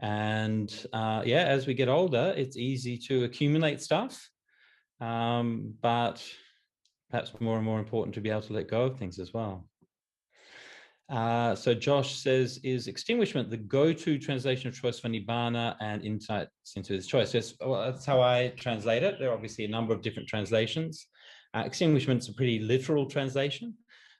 And as we get older, it's easy to accumulate stuff. But perhaps more and more important to be able to let go of things as well. So Josh says, is extinguishment the go-to translation of choice for nibbana and insights into this choice? Yes, well, that's how I translate it. There are obviously a number of different translations. Extinguishment's a pretty literal translation.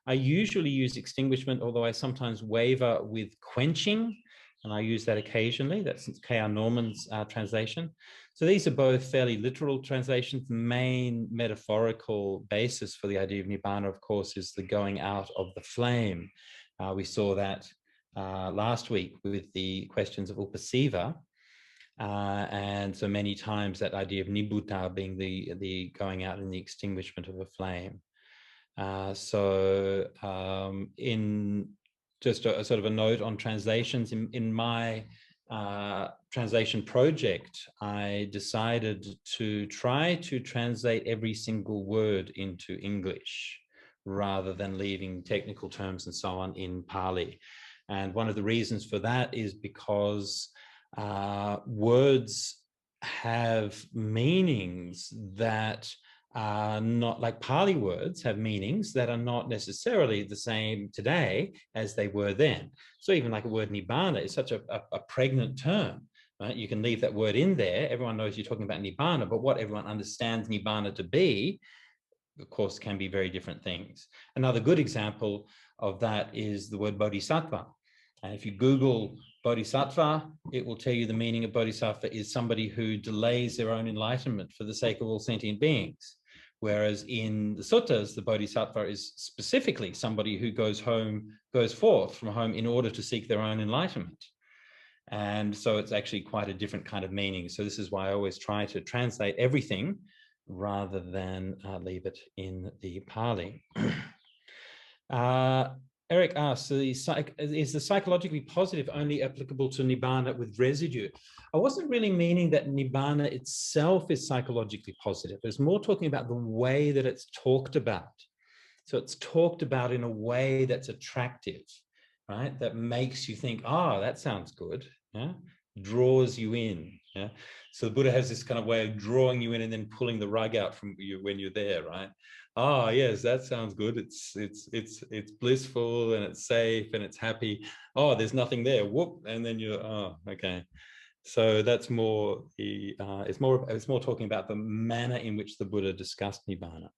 I usually use extinguishment, although I sometimes waver with quenching, and I use that occasionally. That's K.R. Norman's translation. So these are both fairly literal translations. The main metaphorical basis for the idea of Nibbana, of course, is the going out of the flame. We saw that last week with the questions of Upasiva. And so many times that idea of Nibbutta being the going out and the extinguishment of a flame. In just a sort of a note on translations, in my translation project, I decided to try to translate every single word into English rather than leaving technical terms and so on in Pali. And one of the reasons for that is because words have meanings that are not, like Pali words have meanings that are not necessarily the same today as they were then. So even like a word Nibbana is such a pregnant term, right? You can leave that word in there. Everyone knows you're talking about Nibbana, but what everyone understands Nibbana to be, of course, can be very different things. Another good example of that is the word bodhisattva. And if you Google bodhisattva, it will tell you the meaning of bodhisattva is somebody who delays their own enlightenment for the sake of all sentient beings. Whereas in the suttas, the bodhisattva is specifically somebody who goes forth from home in order to seek their own enlightenment. And so it's actually quite a different kind of meaning. So this is why I always try to translate everything rather than leave it in the Pali. Eric asks, is the psychologically positive only applicable to Nibbana with residue? I wasn't really meaning that Nibbana itself is psychologically positive. It's more talking about the way that it's talked about. So it's talked about in a way that's attractive, right? That makes you think, oh, that sounds good, yeah? Draws you in, yeah? So the Buddha has this kind of way of drawing you in and then pulling the rug out from you when you're there, right? Oh, yes, that sounds good. It's blissful and it's safe and it's happy. Oh, there's nothing there. Whoop, and then you're, oh, okay. So that's more the it's more talking about the manner in which the Buddha discussed Nibbana.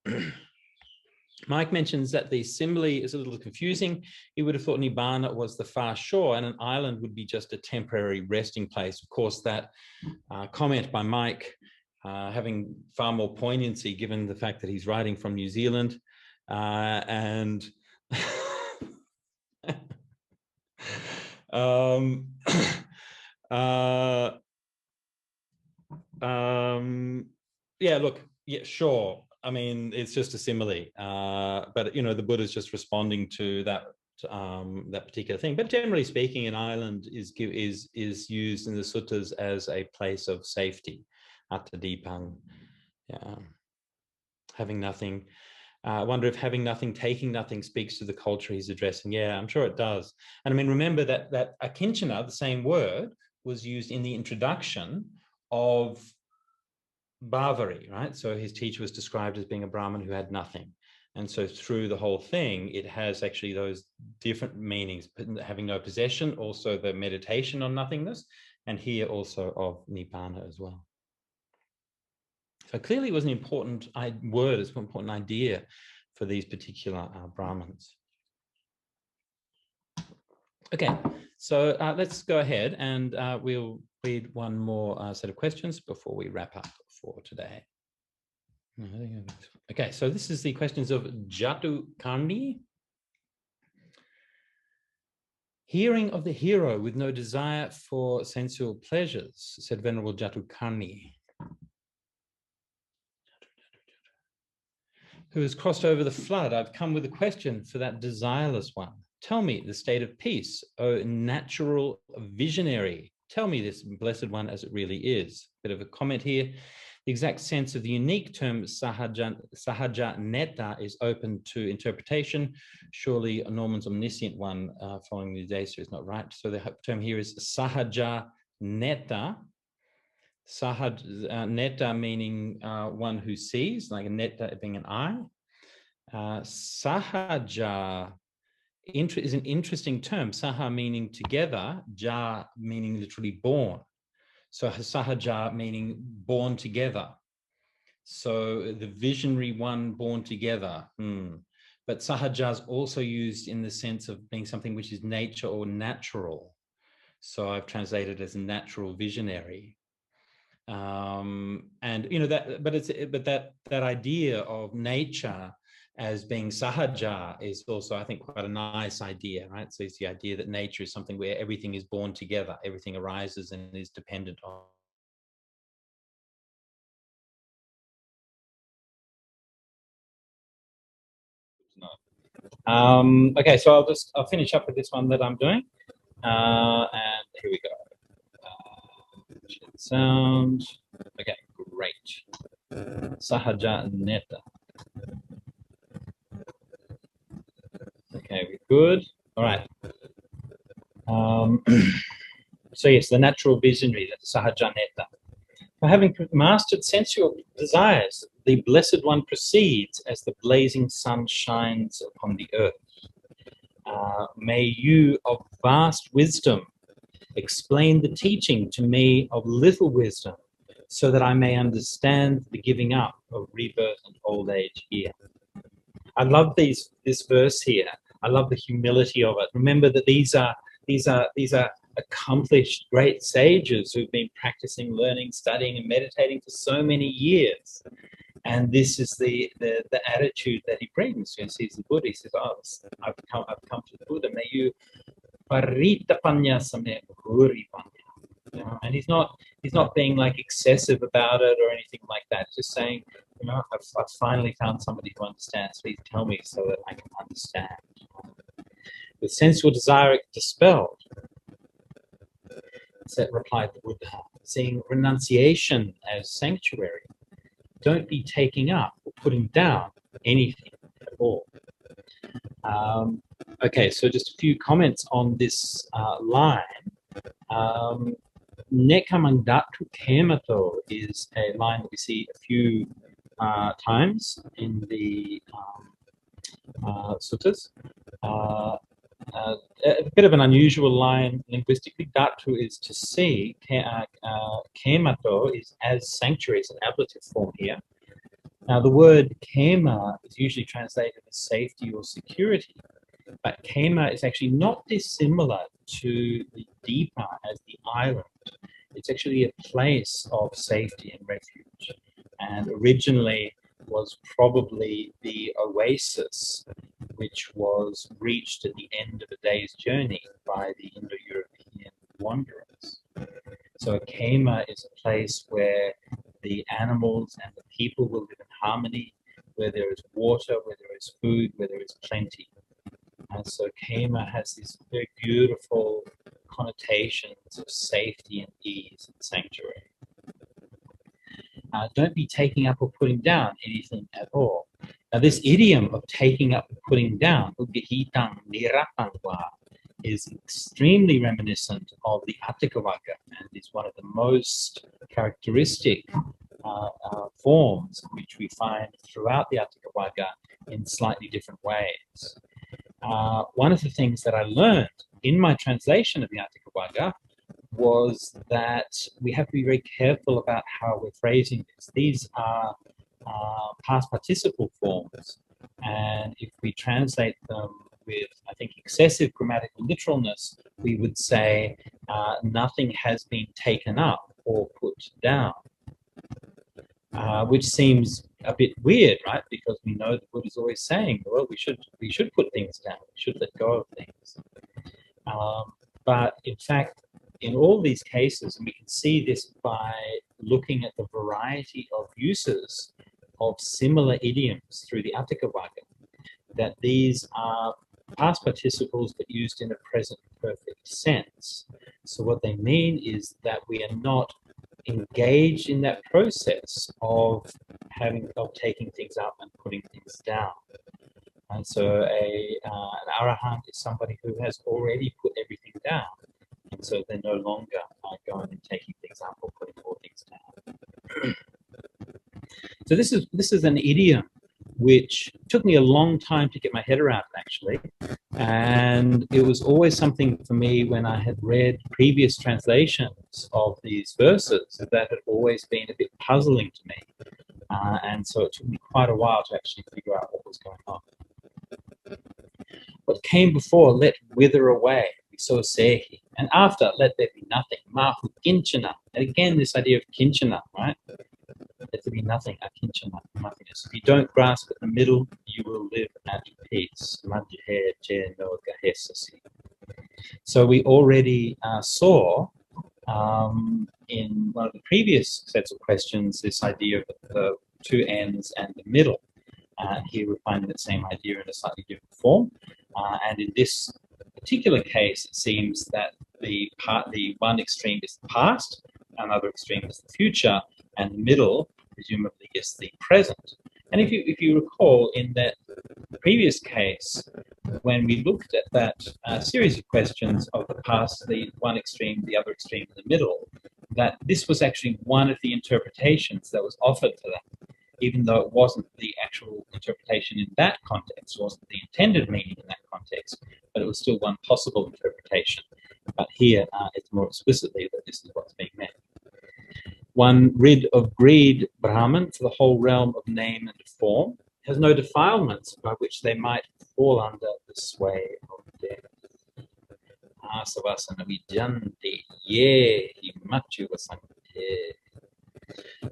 Mike mentions that the simile is a little confusing. He would have thought Nibbana was the far shore and an island would be just a temporary resting place. Of course, that comment by Mike having far more poignancy given the fact that he's writing from New Zealand and yeah, look, yeah, sure. I mean, it's just a simile, but you know, the Buddha's just responding to that that particular thing. But generally speaking, an island is used in the suttas as a place of safety, atta dipang, yeah. Having nothing. I wonder if having nothing, taking nothing speaks to the culture he's addressing. Yeah, I'm sure it does. And I mean, remember that akinchana, the same word, was used in the introduction of Bhavari, right? So his teacher was described as being a Brahmin who had nothing. And so through the whole thing, it has actually those different meanings, having no possession, also the meditation on nothingness, and here also of Nibbana as well. So clearly it was an important word, it's an important idea for these particular Brahmins. Okay, so let's go ahead and we'll read one more set of questions before we wrap up for today. Okay, so this is the questions of Jatukani. Hearing of the hero with no desire for sensual pleasures, said Venerable Jatukani, who has crossed over the flood. I've come with a question for that desireless one. Tell me the state of peace, O natural visionary. Tell me this blessed one as it really is. Bit of a comment here. The exact sense of the unique term sahaja netta is open to interpretation. Surely Norman's omniscient one following the Udesa is not right. So the term here is sahaja netta. Netta meaning one who sees, like a netta being an eye. Sahaja is an interesting term. Saha meaning together, ja meaning literally born. So sahaja meaning born together. So the visionary one born together. But sahaja is also used in the sense of being something which is nature or natural. So I've translated as natural visionary. And you know that, but that idea of nature as being sahaja is also, I think, quite a nice idea, right? So it's the idea that nature is something where everything is born together, everything arises and is dependent on. Okay, so I'll finish up with this one that I'm doing, and here we go. Sound. Okay, great. Sahaja neta. Okay, we're good. All right. So yes, the natural visionary, the sahajaneta. For having mastered sensual desires, the Blessed One proceeds as the blazing sun shines upon the earth. May you of vast wisdom explain the teaching to me of little wisdom, so that I may understand the giving up of rebirth and old age here. I love this verse here. I love the humility of it. Remember that these are accomplished great sages who've been practicing, learning, studying, and meditating for so many years. And this is the attitude that he brings. He sees the Buddha. He says, "Oh, I've come to the Buddha. May you parita panya same huri panya." You know? And he's not being like excessive about it or anything like that. Just saying, you know, I've finally found somebody who understands. Please tell me so that I can understand. With sensual desire dispelled, replied the Buddha, seeing renunciation as sanctuary, don't be taking up or putting down anything at all. Okay, so just a few comments on this line. Nekamandatu kemato is a line that we see a few times in the suttas. A bit of an unusual line linguistically. Datu is to see. Kemato is as sanctuary, it's an ablative form here. Now, the word kema is usually translated as safety or security, but kema is actually not dissimilar to the deepa as the island. It's actually a place of safety and refuge, and originally was probably the oasis which was reached at the end of a day's journey by the Indo-European wanderers. So a kema is a place where the animals and the people will live in harmony, where there is water, where there is food, where there is plenty. And so kema has these very beautiful connotations of safety and ease and sanctuary. Don't be taking up or putting down anything at all. Now, this idiom of taking up or putting down, ugihitang nirapangwa, is extremely reminiscent of the Atthakavagga and is one of the most characteristic forms which we find throughout the Atthakavagga in slightly different ways. One of the things that I learned in my translation of the Atthakavagga was that we have to be very careful about how we're phrasing this. These are past participle forms, and if we translate them with, I think, excessive grammatical literalness, we would say nothing has been taken up or put down, which seems a bit weird, right? Because we know the Buddha is always saying, well, we should put things down, we should let go of things. But in fact, in all these cases, and we can see this by looking at the variety of uses of similar idioms through the Atthakavagga, that these are past participles but used in a present perfect sense. So what they mean is that we are not engaged in that process of taking things up and putting things down. And so an arahant is somebody who has already put everything down. And so they're no longer going and taking things up or putting more things down. So this is an idiom which took me a long time to get my head around, actually. And it was always something for me when I had read previous translations of these verses that had always been a bit puzzling to me. And so it took me quite a while to actually figure out what was going on. What came before, let wither away. So sehi. And after, let there be nothing. Mahu kinchana. And again, this idea of kinchana, right? Let there be nothing, akinchana, nothingness. If you don't grasp at the middle, you will live at peace. So we already saw in one of the previous sets of questions this idea of the two ends and the middle. Here we're finding the same idea in a slightly different form. And in this particular case, it seems that the one extreme is the past, another extreme is the future, and the middle presumably is the present. And if you recall, in that previous case, when we looked at that series of questions of the past, the one extreme, the other extreme, in the middle, that this was actually one of the interpretations that was offered to them, even though it wasn't the actual interpretation in that context, wasn't the intended meaning in that context, but it was still one possible interpretation. But here it's more explicitly that this is what's being meant. One rid of greed, Brahman, for the whole realm of name and form, has no defilements by which they might fall under the sway of death. Asavasana vijanti ye himachu vasante.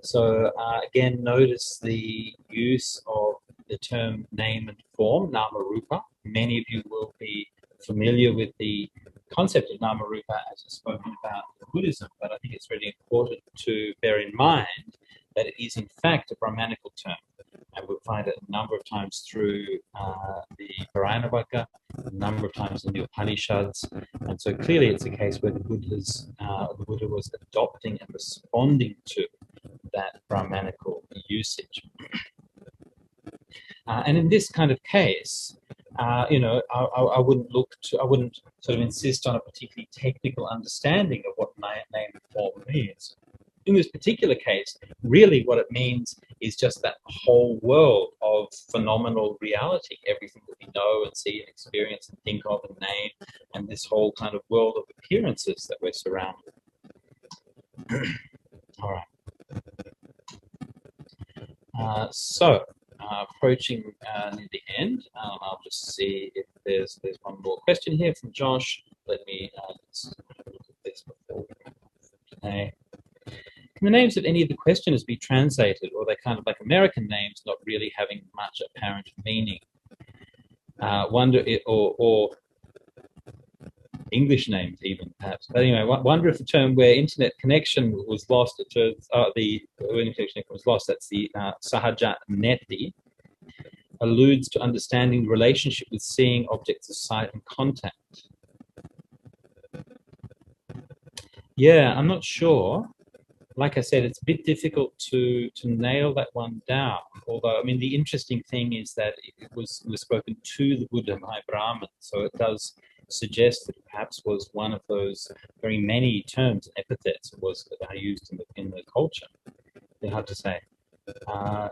So again, notice the use of the term name and form, nama rupa. Many of you will be familiar with the concept of nama rupa as it's spoken about in Buddhism, but I think it's really important to bear in mind that it is in fact a Brahmanical term. And we'll find it a number of times through the Pārāyanavagga, a number of times in the Upanishads. And so clearly it's a case where the Buddha was adopting and responding to that Brahmanical usage. And in this kind of case, I wouldn't sort of insist on a particularly technical understanding of what name and form means. In this particular case, really what it means is just that whole world of phenomenal reality, everything that we know and see and experience and think of and name, and this whole kind of world of appearances that we're surrounded. All right. Approaching near the end, I'll just see if there's one more question here from Josh. Let me just have a look at this before we wrap up for today. Can the names of any of the questioners be translated, or are they kind of like American names, not really having much apparent meaning? Or English names even, perhaps. But anyway, wonder if the term where internet connection was lost, when internet connection was lost, that's the sahaja neti, alludes to understanding the relationship with seeing objects of sight and contact. Yeah, I'm not sure. Like I said, it's a bit difficult to nail that one down. Although, I mean, the interesting thing is that it was spoken to the Buddha by Brahman, so it does suggest that it perhaps was one of those very many terms, epithets, that are used in the culture. It's hard to say.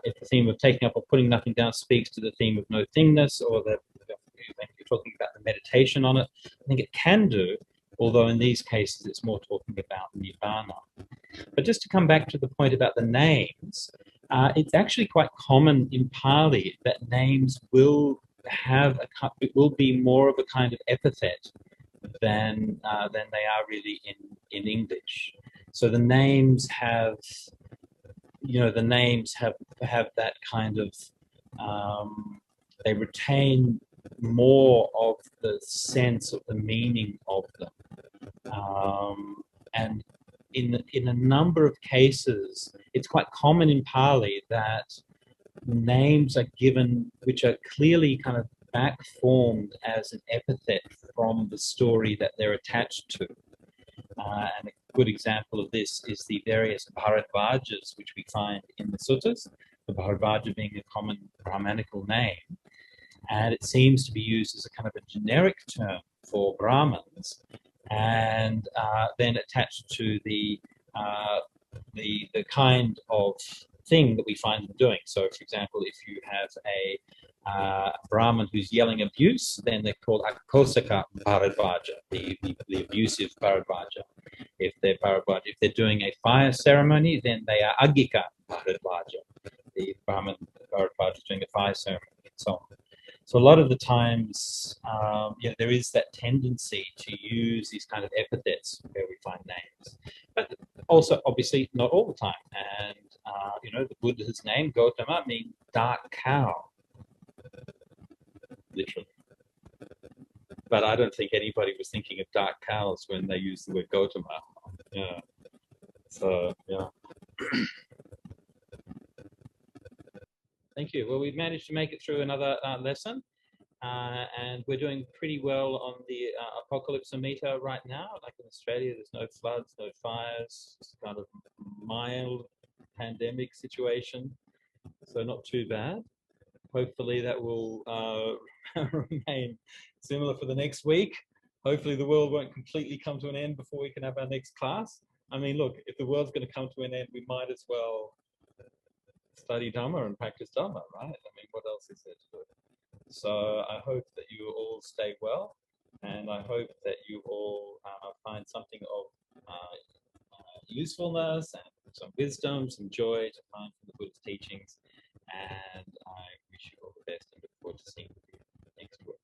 If the theme of taking up or putting nothing down speaks to the theme of no thingness, or that when you're talking about the meditation on it, I think it can do. Although in these cases, it's more talking about Nibbana. But just to come back to the point about the names, it's actually quite common in Pali that names will be more of a kind of epithet than they are really in English. So the names have that kind of they retain more of the sense of the meaning of them. And in a number of cases, it's quite common in Pali that names are given which are clearly kind of back-formed as an epithet from the story that they're attached to. And a good example of this is the various Bharadvajas which we find in the suttas, the Bharadvaja being a common Brahmanical name. And it seems to be used as a kind of a generic term for Brahmins, and then attached to the kind of thing that we find them doing. So, for example, if you have a Brahmin who's yelling abuse, then they're called Akosaka Bharadvaja, the abusive Bharadvaja. If they're doing a fire ceremony, then they are Agika Bharadvaja, the Brahmin Bharadvaja doing a fire ceremony, and so on. So a lot of the times, there is that tendency to use these kind of epithets where we find names, but also obviously not all the time. And the Buddha's name Gautama means dark cow, literally. But I don't think anybody was thinking of dark cows when they used the word Gautama. Yeah. So yeah. Thank you. Well, we've managed to make it through another lesson. And we're doing pretty well on the apocalypse meter right now. Like in Australia, there's no floods, no fires, it's kind of mild pandemic situation. So not too bad. Hopefully that will remain similar for the next week. Hopefully the world won't completely come to an end before we can have our next class. I mean, look, if the world's going to come to an end, we might as well study Dhamma and practice Dhamma, right? I mean, what else is there to do? So I hope that you all stay well, and I hope that you all find something of usefulness and some wisdom, some joy to find from the Buddha's teachings. And I wish you all the best and look forward to seeing you next week.